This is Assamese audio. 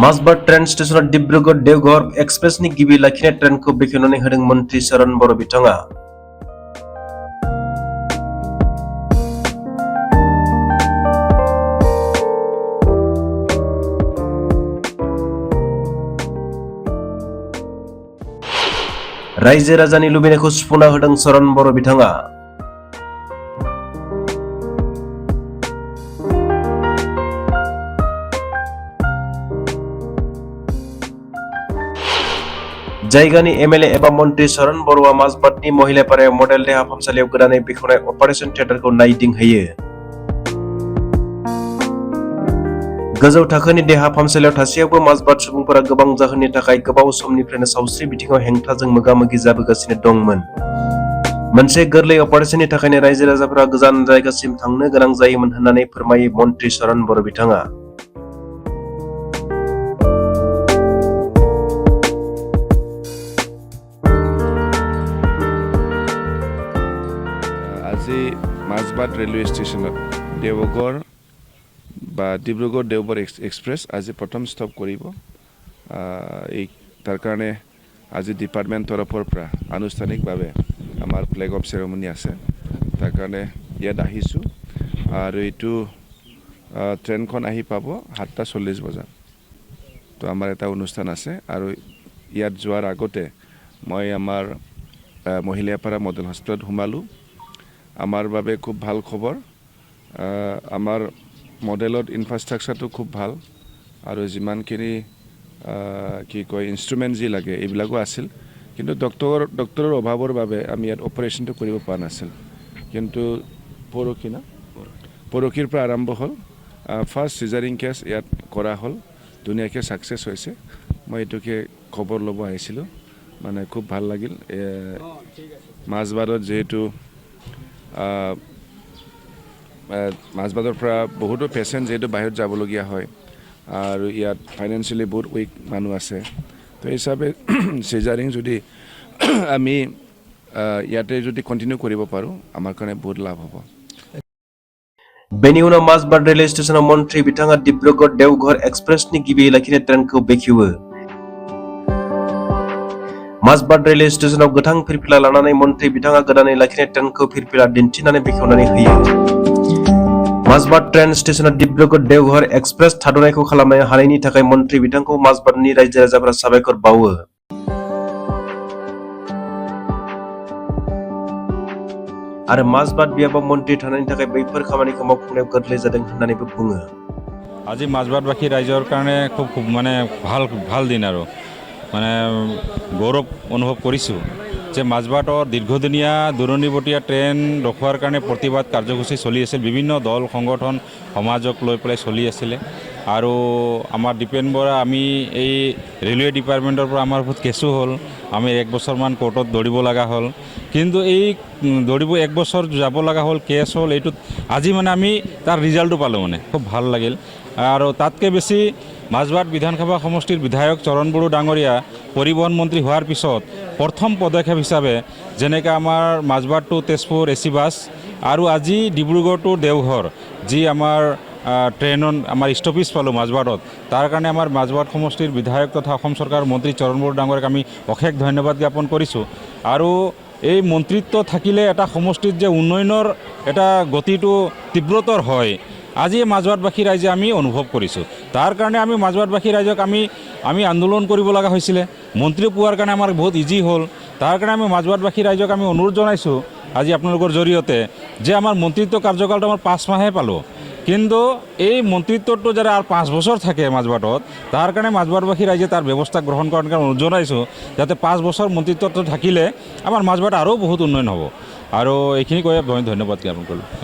माजबाट ट्रेन स्टेशन डिब्रुगढ़ देवघर एक्सप्रेसनि गिबि लाखिनाय ट्रेनखौ बेखेवनानै होदों मन्त्रि चरण बर' बिथाङा। रायजो राजानि लुबैनायखौ सुफुंना होदों चरण बर' बिथाङा। जायगानि एमएलए एबा मन्त्रि चरण बर'आ माजबाटनि महिलापारायाव मडेल देहा फाहामसालियाव गोदानै बेखेवनाय अपारेशन थियेटारखौ नायदिंहैयो। गोजौ थाखोनि देहा फाहामसालियाव थासेयावबो माजबाट सुबुंफोरा गोबां जाहोननि थाखाय गोबाव समनिफ्रायनो सावस्रि बिथिङाव हेंथाजों मोगा-मोगि जाबोगासिनो दंमोन। मोनसे गोरलै अपारेशननि थाखायनो रायजो राजाफोरा गोजान जायगासिम थांनो गोनां जायोमोन होननानै फोरमायो मन्त्रि चरण बर' बिथाङा। আজি মাজবাট ৰেলৱে ষ্টেচনত দেৱগড় বা ডিব্ৰুগড় দেওবৰ এক্সপ্ৰেছ আজি প্ৰথম ষ্টপ কৰিব। তাৰ কাৰণে আজি ডিপাৰ্টমেণ্ট তৰফৰ পৰা আনুষ্ঠানিকভাৱে আমাৰ ফ্লেগ অফ চেৰেমনি আছে। তাৰ কাৰণে ইয়াত আহিছোঁ আৰু এইটো ট্ৰেইনখন আহি পাব 7:40 বজাত। তো আমাৰ এটা অনুষ্ঠান আছে আৰু ইয়াত যোৱাৰ আগতে মই আমাৰ মহিলাপাৰা মডেল হস্পিটেলত সোমালোঁ। আমাৰ বাবে খুব ভাল খবৰ। আমাৰ মডেলত ইনফ্ৰাষ্ট্ৰাকচাৰটো খুব ভাল আৰু যিমানখিনি কি কয় ইনষ্ট্ৰুমেণ্ট যি লাগে এইবিলাকো আছিল, কিন্তু ডক্টৰৰ অভাৱৰ বাবে আমি ইয়াত অপাৰেশ্যনটো কৰিব পৰা নাছিল। কিন্তু পৰহিৰ পৰা আৰম্ভ হ'ল। ফাৰ্ষ্ট চিজাৰিং কেছ ইয়াত কৰা হ'ল, ধুনীয়াকৈ ছাকচেছ হৈছে। মই এইটোকে খবৰ ল'ব আহিছিলোঁ, মানে খুব ভাল লাগিল। মাজবাটত যিহেতু মাজবাটৰ পৰা বহুতো পেচেণ্ট যিহেতু বাহিৰত যাবলগীয়া হয় আৰু ইয়াত ফাইনেন্সিয়েলি বহুত উইক মানুহ আছে, তো এই হিচাপে চিজাৰিং যদি আমি ইয়াতে যদি কণ্টিনিউ কৰিব পাৰোঁ আমাৰ কাৰণে বহুত লাভ হ'ব। बेनि उनाव माजबाट रेलवे स्टेशनाव मन्त्रि बिथाङा डिब्रुगढ़ देवघर एक्सप्रेसनि गिबि लाखिनाय ट्रेनखौ बेखेवो। माजबाट रेलवे स्टेशनाव गोथां फिरफिला लानानै मन्त्रि बिथाङा गोदानै लाखिनाय ट्रेनखौ फिरफिला दिन्थिनानै बेखेवनानै होयो। माजबाट ट्रेन स्टेशनाव डिब्रुगढ़ देवघर एक्सप्रेस थाद'नायखौ खालामनो हानायनि थाखाय मन्त्रि बिथांखौ माजबाटनि रायजो राजाफोरा साबायखर बावो। आरो माजबाट बियाबाव मन्त्रि थानायनि थाखाय बैफोर खामानिखौ मावफुंनायाव गोरलै जादों होननानैबो बुङो। আজি মাজবাটবাসী ৰাইজৰ কাৰণে খুব মানে ভাল দিন আৰু মানে গৌৰৱ অনুভৱ কৰিছোঁ যে মাজবাটৰ দীৰ্ঘদিনীয়া দূৰণিবতীয়া ট্ৰেইন ৰখোৱাৰ কাৰণে প্ৰতিবাদ কাৰ্যসূচী চলি আছিল। বিভিন্ন দল সংগঠন সমাজক লৈ পেলাই চলি আছিলে আৰু আমাৰ দীপেন বৰা আমি এই ৰেলৱে ডিপাৰ্টমেণ্টৰ পৰা আমাৰ বহুত কেছো হ'ল। আমি 1 বছৰমান কোৰ্টত দৌৰিব লগা হ'ল, কিন্তু এই দৌৰিব 1 বছৰ যাব লগা হ'ল, কেছ হ'ল। এইটোত আজি মানে আমি তাৰ ৰিজাল্টটো পালোঁ, মানে খুব ভাল লাগিল। আৰু তাতকৈ বেছি মাজবাট বিধানসভা সমষ্টিৰ বিধায়ক চৰণ বড়ো ডাঙৰীয়া পৰিবহণ মন্ত্ৰী হোৱাৰ পিছত প্ৰথম পদক্ষেপ হিচাপে যেনেকৈ আমাৰ Majbat to Tezpur AC bus আৰু আজি ডিব্ৰুগড় টু দেওঘৰ যি আমাৰ ট্ৰেইনত আমাৰ ষ্টপেজ পালোঁ মাজবাটত, তাৰ কাৰণে আমাৰ মাজবাট সমষ্টিৰ বিধায়ক তথা অসম চৰকাৰৰ মন্ত্ৰী চৰণ বড়ো ডাঙৰীয়াক আমি অশেষ ধন্যবাদ জ্ঞাপন কৰিছোঁ। আৰু এই মন্ত্ৰিত্ব থাকিলে এটা সমষ্টিত যে উন্নয়নৰ এটা গতিটো তীব্ৰতৰ হয়, আজি মাজবাটবাসী ৰাইজে আমি অনুভৱ কৰিছোঁ। তাৰ কাৰণে আমি মাজবাটবাসী ৰাইজক আমি আন্দোলন কৰিব লগা হৈছিলে। মন্ত্ৰী পোৱাৰ কাৰণে আমাৰ বহুত ইজি হ'ল। তাৰ কাৰণে আমি মাজবাটবাসী ৰাইজক আমি অনুৰোধ জনাইছোঁ আজি আপোনালোকৰ জৰিয়তে যে আমাৰ মন্ত্ৰিত্ব কাৰ্যকালটো আমাৰ 5 মাহে পালোঁ, কিন্তু এই মন্ত্ৰিত্বটো যাতে আৰু 5 বছৰ থাকে মাজবাটত, তাৰ কাৰণে মাজবাটবাসী ৰাইজে তাৰ ব্যৱস্থা গ্ৰহণ কৰাৰ কাৰণে অনুৰোধ জনাইছোঁ, যাতে 5 বছৰ মন্ত্ৰিত্বটো থাকিলে আমাৰ মাজবাট আৰু বহুত উন্নয়ন হ'ব। আৰু এইখিনি কৈ মই ধন্যবাদ জ্ঞাপন কৰিলোঁ।